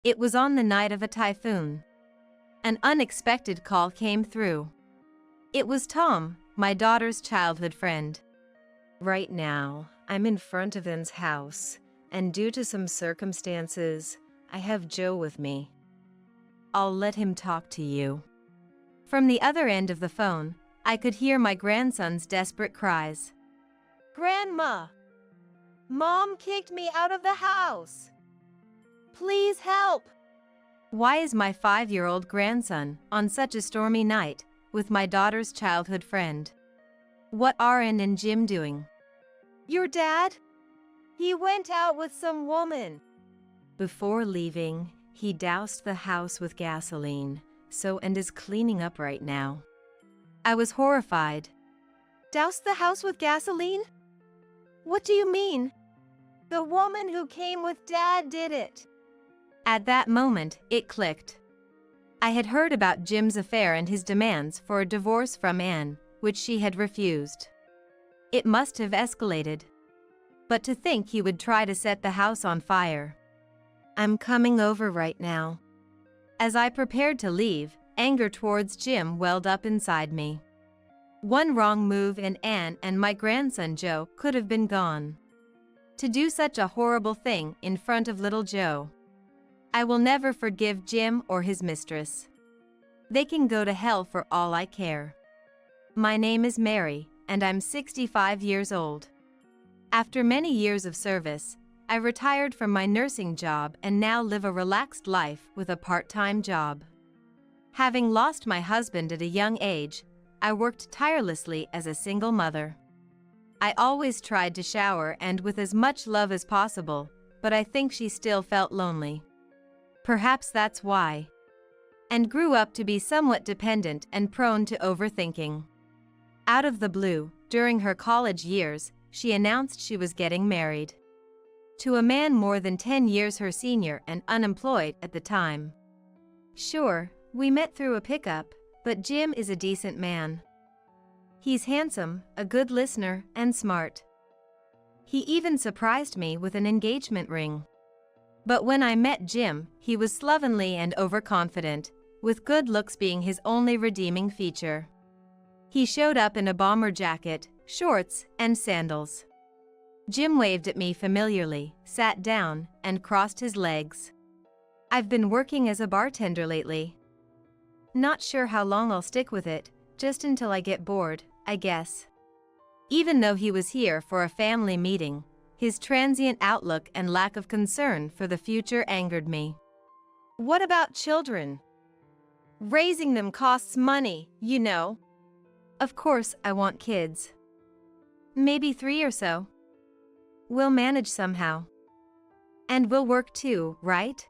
It was on the night of a typhoon. An unexpected call came through. It was Tom, my daughter's childhood friend. Right now, I'm in front of Anne's house, and due to some circumstances, I have Joe with me. I'll let him talk to you. From the other end of the phone, I could hear my grandson's desperate cries. Grandma! Mom kicked me out of the house! Please help! Why is my 5-year-old grandson on such a stormy night with my daughter's childhood friend? What are Anne and Jim doing? Your dad? He went out with some woman. Before leaving, he doused the house with gasoline, and is cleaning up right now. I was horrified. Doused the house with gasoline? What do you mean? The woman who came with Dad did it. At that moment, it clicked. I had heard about Jim's affair and his demands for a divorce from Anne, which she had refused. It must have escalated. But to think he would try to set the house on fire. I'm coming over right now. As I prepared to leave, anger towards Jim welled up inside me. One wrong move and Anne and my grandson Joe could have been gone. To do such a horrible thing in front of little Joe. I will never forgive Jim or his mistress. They can go to hell for all I care. My name is Mary, and I'm 65 years old. After many years of service, I retired from my nursing job and now live a relaxed life with a part-time job. Having lost my husband at a young age, I worked tirelessly as a single mother. I always tried to shower and with as much love as possible, but I think she still felt lonely. Perhaps that's why. And grew up to be somewhat dependent and prone to overthinking. Out of the blue, during her college years, she announced she was getting married. To a man more than 10 years her senior and unemployed at the time. Sure, we met through a pickup, but Jim is a decent man. He's handsome, a good listener, and smart. He even surprised me with an engagement ring. But when I met Jim, he was slovenly and overconfident, with good looks being his only redeeming feature. He showed up in a bomber jacket, shorts, and sandals. Jim waved at me familiarly, sat down, and crossed his legs. I've been working as a bartender lately. Not sure how long I'll stick with it, just until I get bored, I guess. Even though he was here for a family meeting, his transient outlook and lack of concern for the future angered me. What about children? Raising them costs money, you know. Of course, I want kids. Maybe 3 or so. We'll manage somehow. And we'll work too, right?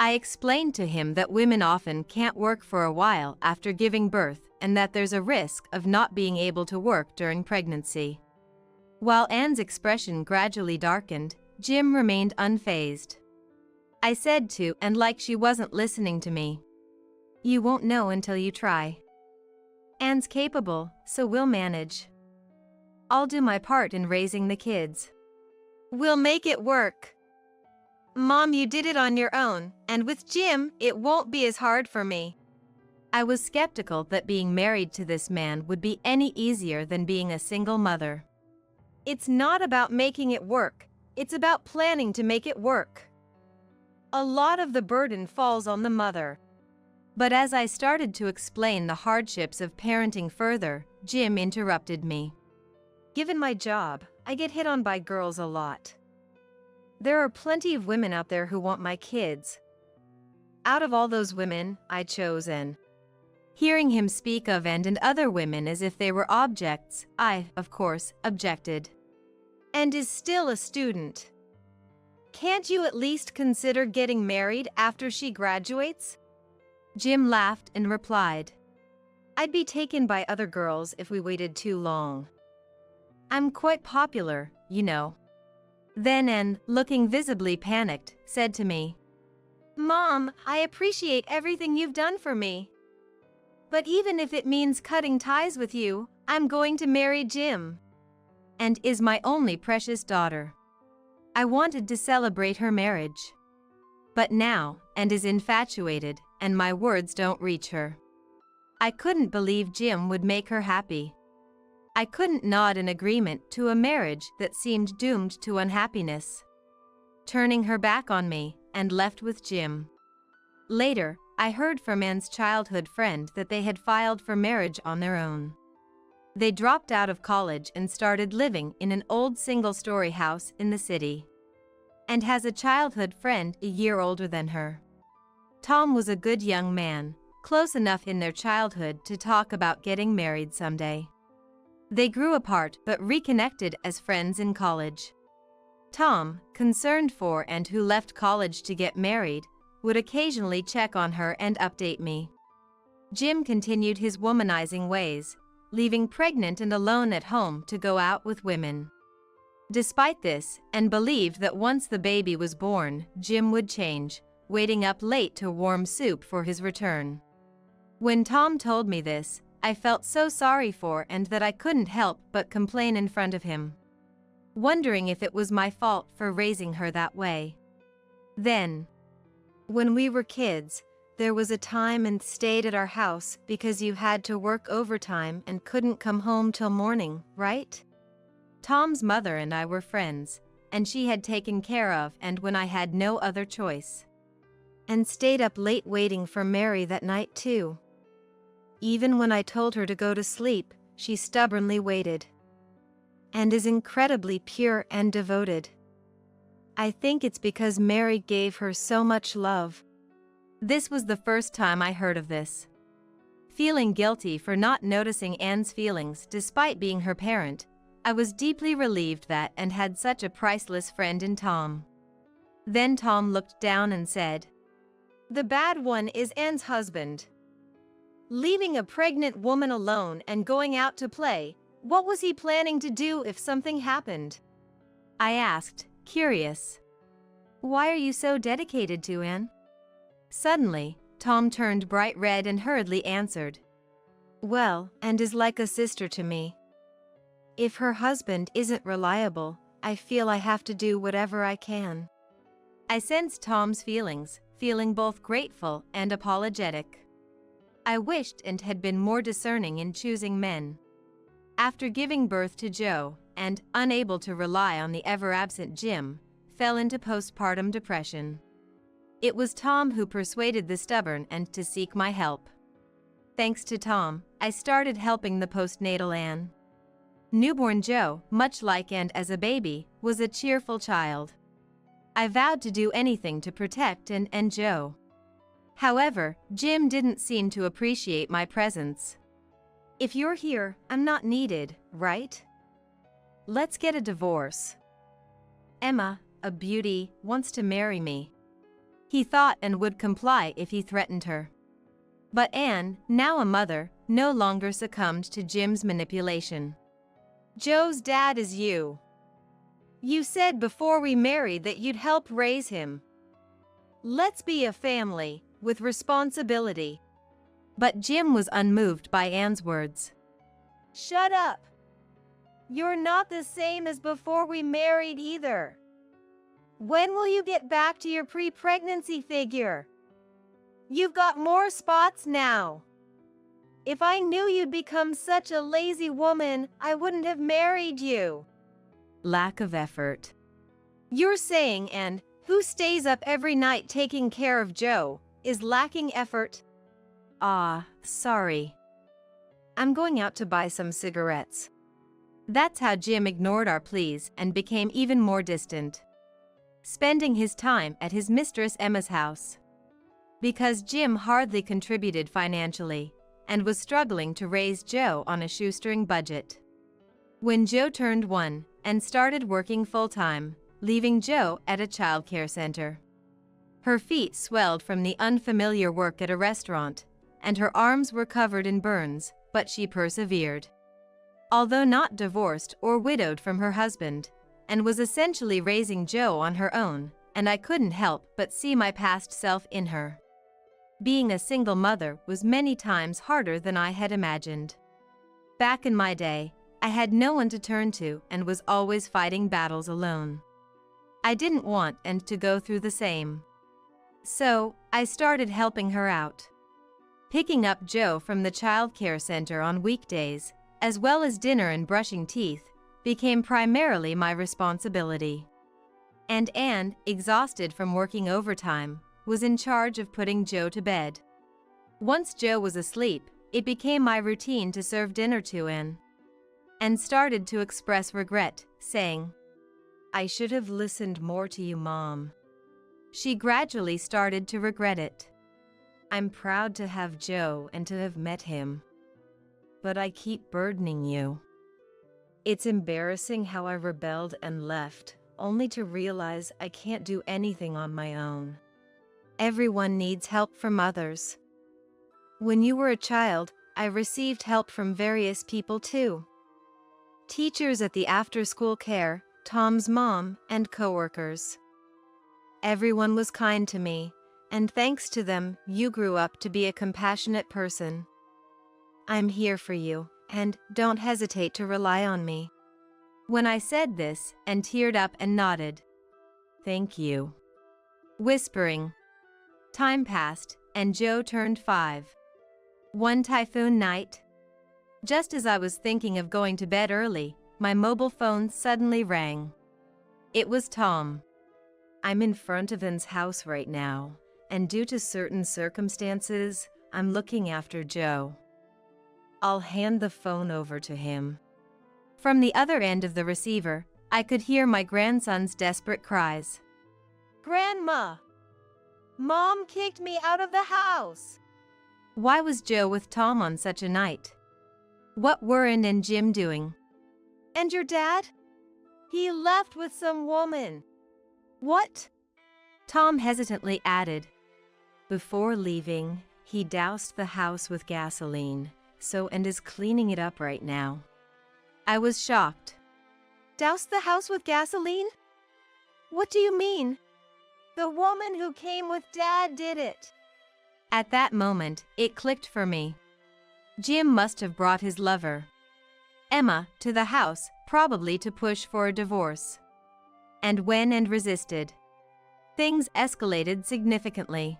I explained to him that women often can't work for a while after giving birth and that there's a risk of not being able to work during pregnancy. While Anne's expression gradually darkened, Jim remained unfazed. I said to Anne like she wasn't listening to me. You won't know until you try. Anne's capable, so we'll manage. I'll do my part in raising the kids. We'll make it work. Mom, you did it on your own, and with Jim, it won't be as hard for me. I was skeptical that being married to this man would be any easier than being a single mother. It's not about making it work, it's about planning to make it work. A lot of the burden falls on the mother. But as I started to explain the hardships of parenting further, Jim interrupted me. Given my job, I get hit on by girls a lot. There are plenty of women out there who want my kids. Out of all those women, I chose Anne. Hearing him speak of Anne and other women as if they were objects, I, of course, objected. And is still a student. Can't you at least consider getting married after she graduates? Jim laughed and replied, I'd be taken by other girls if we waited too long. I'm quite popular, you know. Then Anne, looking visibly panicked, said to me, Mom, I appreciate everything you've done for me. But even if it means cutting ties with you, I'm going to marry Jim. And is my only precious daughter. I wanted to celebrate her marriage. but now, and is infatuated, and my words don't reach her. I couldn't believe Jim would make her happy. I couldn't nod in agreement to a marriage that seemed doomed to unhappiness. Turning her back on me, and left with Jim. Later, I heard from Anne's childhood friend that they had filed for marriage on their own. They dropped out of college and started living in an old single-story house in the city. And has a childhood friend a year older than her. Tom was a good young man, close enough in their childhood to talk about getting married someday. They grew apart but reconnected as friends in college. Tom, concerned for and who left college to get married, would occasionally check on her and update me. Jim continued his womanizing ways, leaving pregnant and alone at home to go out with women. Despite this, and believed that once the baby was born, Jim would change, waiting up late to warm soup for his return. When Tom told me this, I felt so sorry for and that I couldn't help but complain in front of him, wondering if it was my fault for raising her that way. Then, when we were kids, there was a time and stayed at our house because you had to work overtime and couldn't come home till morning, right? Tom's mother and I were friends, and she had taken care of and when I had no other choice. And stayed up late waiting for Mary that night too. Even when I told her to go to sleep, she stubbornly waited. And is incredibly pure and devoted. I think it's because Mary gave her so much love. This was the first time I heard of this. Feeling guilty for not noticing Anne's feelings despite being her parent, I was deeply relieved that Anne had such a priceless friend in Tom. Then Tom looked down and said, "The bad one is Anne's husband. Leaving a pregnant woman alone and going out to play, what was he planning to do if something happened?" I asked, curious. "Why are you so dedicated to Anne?" Suddenly, Tom turned bright red and hurriedly answered, "Well, Anne is like a sister to me. If her husband isn't reliable, I feel I have to do whatever I can." I sensed Tom's feelings, feeling both grateful and apologetic. I wished and had been more discerning in choosing men. After giving birth to Joe, and unable to rely on the ever-absent Jim, fell into postpartum depression. It was Tom who persuaded the stubborn and to seek my help. Thanks to Tom, I started helping the postnatal Anne. Newborn Joe, much like Anne as a baby, was a cheerful child. I vowed to do anything to protect Anne and Joe. However, Jim didn't seem to appreciate my presence. "If you're here, I'm not needed, right? Let's get a divorce. Emma, a beauty, wants to marry me." He thought and would comply if he threatened her. But Anne, now a mother, no longer succumbed to Jim's manipulation. "Joe's dad is you. You said before we married that you'd help raise him. Let's be a family, with responsibility." But Jim was unmoved by Anne's words. "Shut up. You're not the same as before we married either. When will you get back to your pre-pregnancy figure? You've got more spots now. If I knew you'd become such a lazy woman, I wouldn't have married you." Lack of effort. You're saying, Anne, who stays up every night taking care of Joe, is lacking effort? Sorry. I'm going out to buy some cigarettes. That's how Jim ignored our pleas and became even more distant, spending his time at his mistress Emma's house. Because Jim hardly contributed financially and was struggling to raise Joe on a shoestring budget. When Joe turned 1 and started working full-time, leaving Joe at a childcare center. Her feet swelled from the unfamiliar work at a restaurant, and her arms were covered in burns, but she persevered. Although not divorced or widowed from her husband, and was essentially raising Joe on her own, and I couldn't help but see my past self in her. Being a single mother was many times harder than I had imagined. Back in my day, I had no one to turn to and was always fighting battles alone. I didn't want and to go through the same. So, I started helping her out. Picking up Joe from the childcare center on weekdays, as well as dinner and brushing teeth, became primarily my responsibility. And Anne, exhausted from working overtime, was in charge of putting Joe to bed. Once Joe was asleep, it became my routine to serve dinner to Anne, and started to express regret, saying, "I should have listened more to you, Mom." She gradually started to regret it. "I'm proud to have Joe and to have met him. But I keep burdening you. It's embarrassing how I rebelled and left, only to realize I can't do anything on my own. Everyone needs help from others. When you were a child, I received help from various people too. Teachers at the after-school care, Tom's mom, and coworkers. Everyone was kind to me, and thanks to them, you grew up to be a compassionate person. I'm here for you, and don't hesitate to rely on me." When I said this, Anne teared up and nodded. "Thank you." Whispering. Time passed, and Joe turned 5. One typhoon night, just as I was thinking of going to bed early, my mobile phone suddenly rang. It was Tom. "I'm in front of Anne's house right now, and due to certain circumstances, I'm looking after Joe. I'll hand the phone over to him." From the other end of the receiver, I could hear my grandson's desperate cries. "Grandma! Mom kicked me out of the house!" Why was Joe with Tom on such a night? What were Anne and Jim doing? "And your dad? He left with some woman." "What?" Tom hesitantly added. "Before leaving, he doused the house with gasoline, and is cleaning it up right now." I was shocked. "Doused the house with gasoline? What do you mean?" "The woman who came with Dad did it." At that moment, it clicked for me. Jim must have brought his lover, Emma, to the house, probably to push for a divorce. And when Anne resisted, things escalated significantly.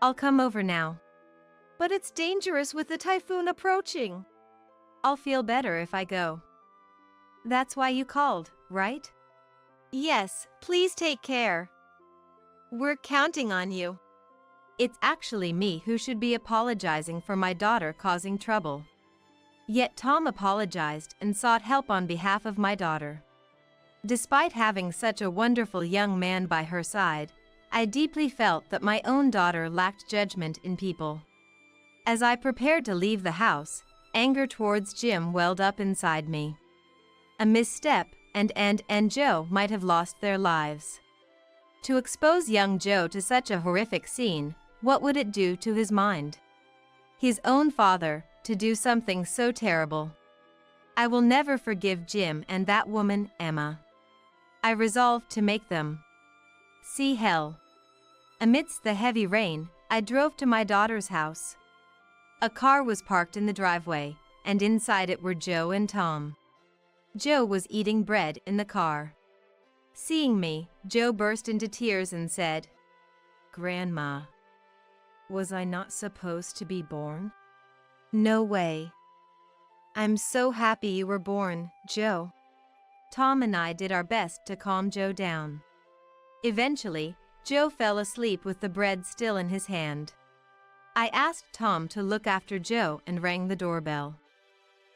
"I'll come over now." "But it's dangerous with the typhoon approaching." "I'll feel better if I go." That's why you called, right? "Yes, please take care. We're counting on you." It's actually me who should be apologizing for my daughter causing trouble. Yet Tom apologized and sought help on behalf of my daughter. Despite having such a wonderful young man by her side, I deeply felt that my own daughter lacked judgment in people. As I prepared to leave the house, anger towards Jim welled up inside me. A misstep, and Anne and Joe might have lost their lives. To expose young Joe to such a horrific scene, what would it do to his mind? His own father, to do something so terrible. I will never forgive Jim and that woman, Emma. I resolved to make them see hell. Amidst the heavy rain, I drove to my daughter's house. A car was parked in the driveway, and inside it were Joe and Tom. Joe was eating bread in the car. Seeing me, Joe burst into tears and said, "Grandma, was I not supposed to be born?" "No way. I'm so happy you were born, Joe." Tom and I did our best to calm Joe down. Eventually, Joe fell asleep with the bread still in his hand. I asked Tom to look after Joe and rang the doorbell.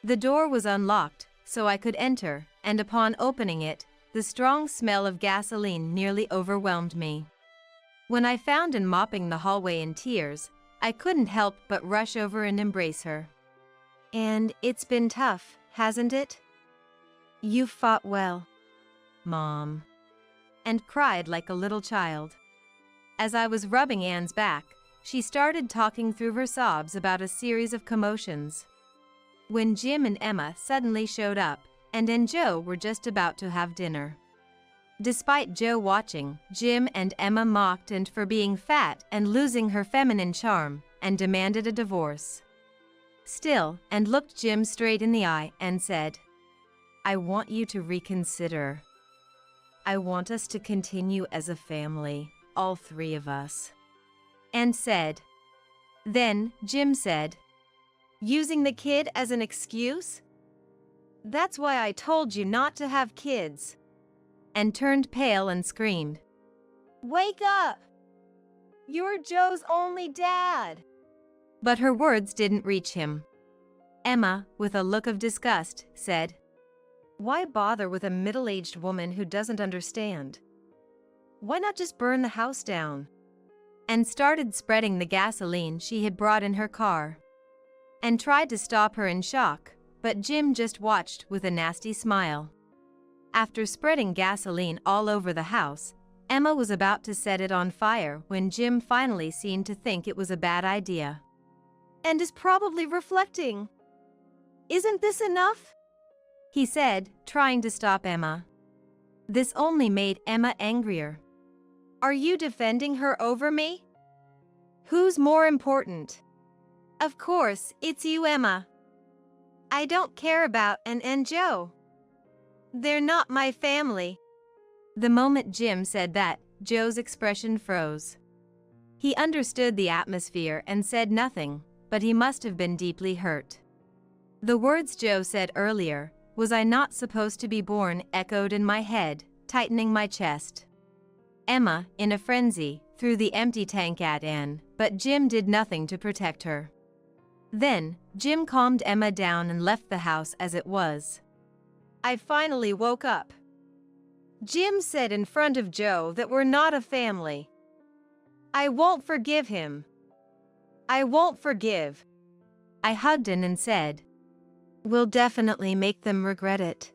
The door was unlocked, so I could enter, and upon opening it, the strong smell of gasoline nearly overwhelmed me. When I found Anne mopping the hallway in tears, I couldn't help but rush over and embrace her. "And it's been tough, hasn't it? You've fought well, Mom." And cried like a little child. As I was rubbing Anne's back, she started talking through her sobs about a series of commotions. When Jim and Emma suddenly showed up, Anne and Joe were just about to have dinner. Despite Joe watching, Jim and Emma mocked Anne for being fat and losing her feminine charm, and demanded a divorce. Still, Anne looked Jim straight in the eye and said, "I want you to reconsider. I want us to continue as a family, all three of us. And said. Then, Jim said, "Using the kid as an excuse? That's why I told you not to have kids." And turned pale and screamed, "Wake up! You're Joe's only dad!" But her words didn't reach him. Emma, with a look of disgust, said, "Why bother with a middle-aged woman who doesn't understand? Why not just burn the house down?" And started spreading the gasoline she had brought in her car. And tried to stop her in shock, but Jim just watched with a nasty smile. After spreading gasoline all over the house, Emma was about to set it on fire when Jim finally seemed to think it was a bad idea. And is probably reflecting. "Isn't this enough?" he said, trying to stop Emma. This only made Emma angrier. "Are you defending her over me? Who's more important?" "Of course, it's you, Emma. I don't care about Ann and Joe. They're not my family." The moment Jim said that, Joe's expression froze. He understood the atmosphere and said nothing, but he must have been deeply hurt. The words Joe said earlier, "Was I not supposed to be born?" echoed in my head, tightening my chest. Emma, in a frenzy, threw the empty tank at Ann, but Jim did nothing to protect her. Then, Jim calmed Emma down and left the house as it was. "I finally woke up. Jim said in front of Joe that we're not a family. I won't forgive him. I won't forgive." I hugged Ann and said, "We'll definitely make them regret it.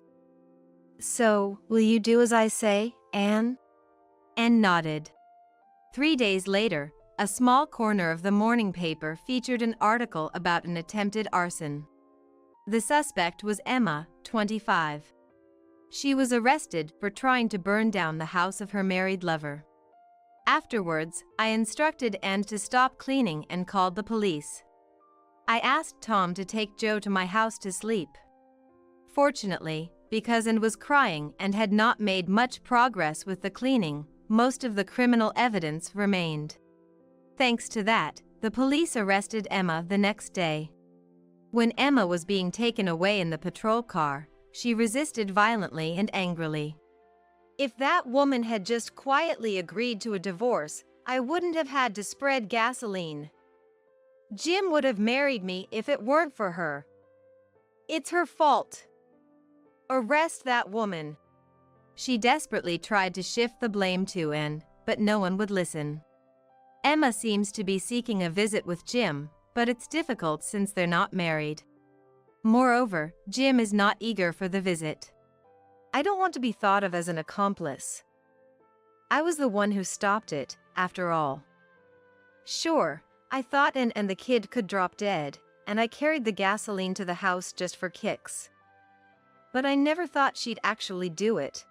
So, will you do as I say, Ann?" Ann nodded. 3 days later, a small corner of the morning paper featured an article about an attempted arson. The suspect was Emma, 25. She was arrested for trying to burn down the house of her married lover. Afterwards, I instructed Ann to stop cleaning and called the police. I asked Tom to take Joe to my house to sleep. Fortunately, because Ann was crying and had not made much progress with the cleaning, most of the criminal evidence remained. Thanks to that, the police arrested Emma the next day. When Emma was being taken away in the patrol car, she resisted violently and angrily. "If that woman had just quietly agreed to a divorce, I wouldn't have had to spread gasoline. Jim would have married me if it weren't for her. It's her fault. Arrest that woman." She desperately tried to shift the blame to Ann, but no one would listen. Emma seems to be seeking a visit with Jim, but it's difficult since they're not married. Moreover, Jim is not eager for the visit. I don't want to be thought of as an accomplice. I was the one who stopped it, after all. Sure, I thought Ann and the kid could drop dead, and I carried the gasoline to the house just for kicks. But I never thought she'd actually do it.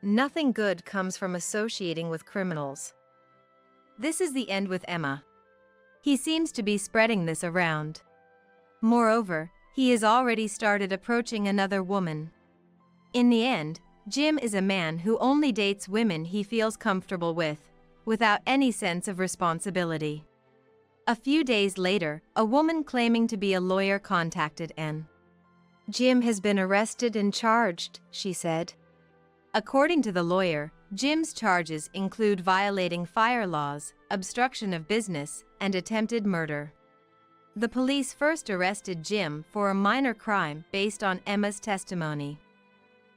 Nothing good comes from associating with criminals. This is the end with Emma. He seems to be spreading this around. Moreover, he has already started approaching another woman. In the end, Jim is a man who only dates women he feels comfortable with, without any sense of responsibility. A few days later, a woman claiming to be a lawyer contacted Ann. "Jim has been arrested and charged," she said. According to the lawyer, Jim's charges include violating fire laws, obstruction of business, and attempted murder. The police first arrested Jim for a minor crime based on Emma's testimony.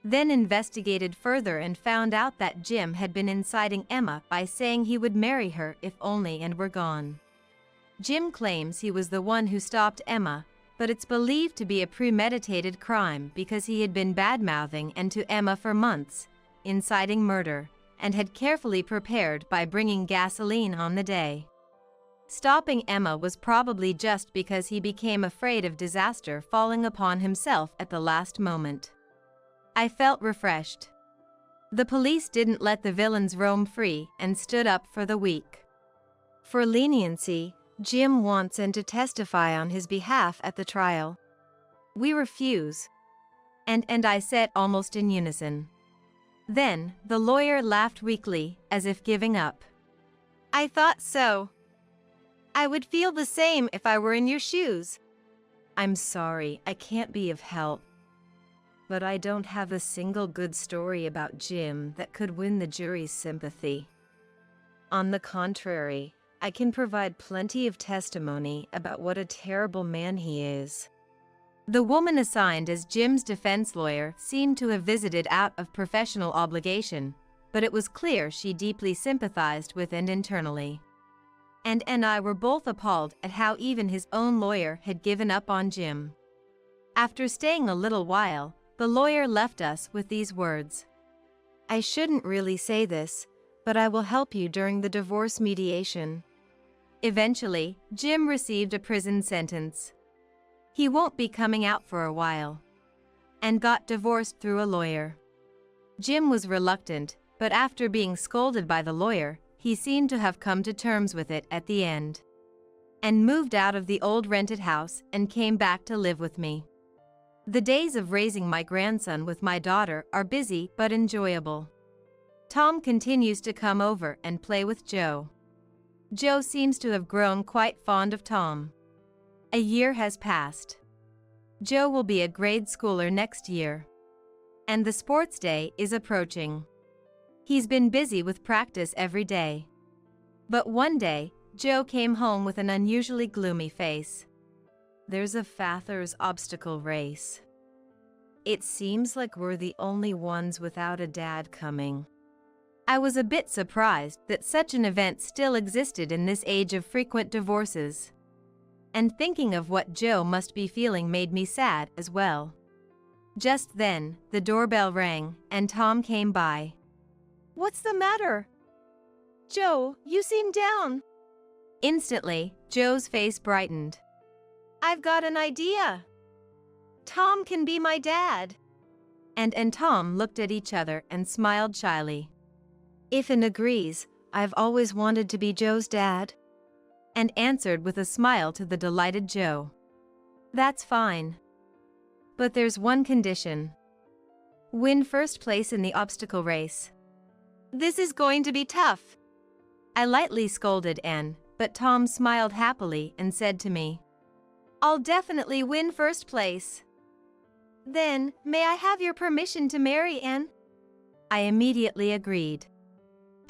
Then investigated further and found out that Jim had been inciting Emma by saying he would marry her if only Ann were gone. Jim claims he was the one who stopped Emma, but it's believed to be a premeditated crime because he had been bad-mouthing Ann to Emma for months, inciting murder, and had carefully prepared by bringing gasoline on the day. Stopping Emma was probably just because he became afraid of disaster falling upon himself at the last moment. I felt refreshed. The police didn't let the villains roam free and stood up for the weak. For leniency, Jim wants Ann to testify on his behalf at the trial. We refuse. And I said almost in unison. Then, the lawyer laughed weakly, as if giving up. I thought so. I would feel the same if I were in your shoes. I'm sorry, I can't be of help. But I don't have a single good story about Jim that could win the jury's sympathy. On the contrary, I can provide plenty of testimony about what a terrible man he is. The woman assigned as Jim's defense lawyer seemed to have visited out of professional obligation, but it was clear she deeply sympathized with and internally. And I were both appalled at how even his own lawyer had given up on Jim. After staying a little while, the lawyer left us with these words. I shouldn't really say this, but I will help you during the divorce mediation. Eventually, Jim received a prison sentence. He won't be coming out for a while. And got divorced through a lawyer. Jim was reluctant, but after being scolded by the lawyer, he seemed to have come to terms with it at the end. And moved out of the old rented house and came back to live with me. The days of raising my grandson with my daughter are busy but enjoyable. Tom continues to come over and play with Joe. Joe seems to have grown quite fond of Tom. A year has passed. Joe will be a grade schooler next year. And the sports day is approaching. He's been busy with practice every day. But one day, Joe came home with an unusually gloomy face. There's a father's obstacle race. It seems like we're the only ones without a dad coming. I was a bit surprised that such an event still existed in this age of frequent divorces. And thinking of what Joe must be feeling made me sad as well. Just then, the doorbell rang, and Tom came by. What's the matter? Joe, you seem down. Instantly, Joe's face brightened. I've got an idea. Tom can be my dad. And Tom looked at each other and smiled shyly. Ethan agrees, I've always wanted to be Joe's dad. And answered with a smile to the delighted Joe. That's fine. But there's one condition. Win first place in the obstacle race. This is going to be tough. I lightly scolded Anne, but Tom smiled happily and said to me, I'll definitely win first place. Then, may I have your permission to marry Anne? I immediately agreed.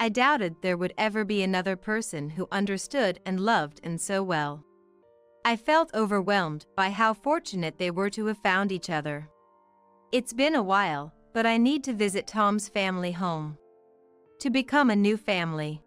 I doubted there would ever be another person who understood and loved Anne so well. I felt overwhelmed by how fortunate they were to have found each other. It's been a while, but I need to visit Tom's family home. To become a new family.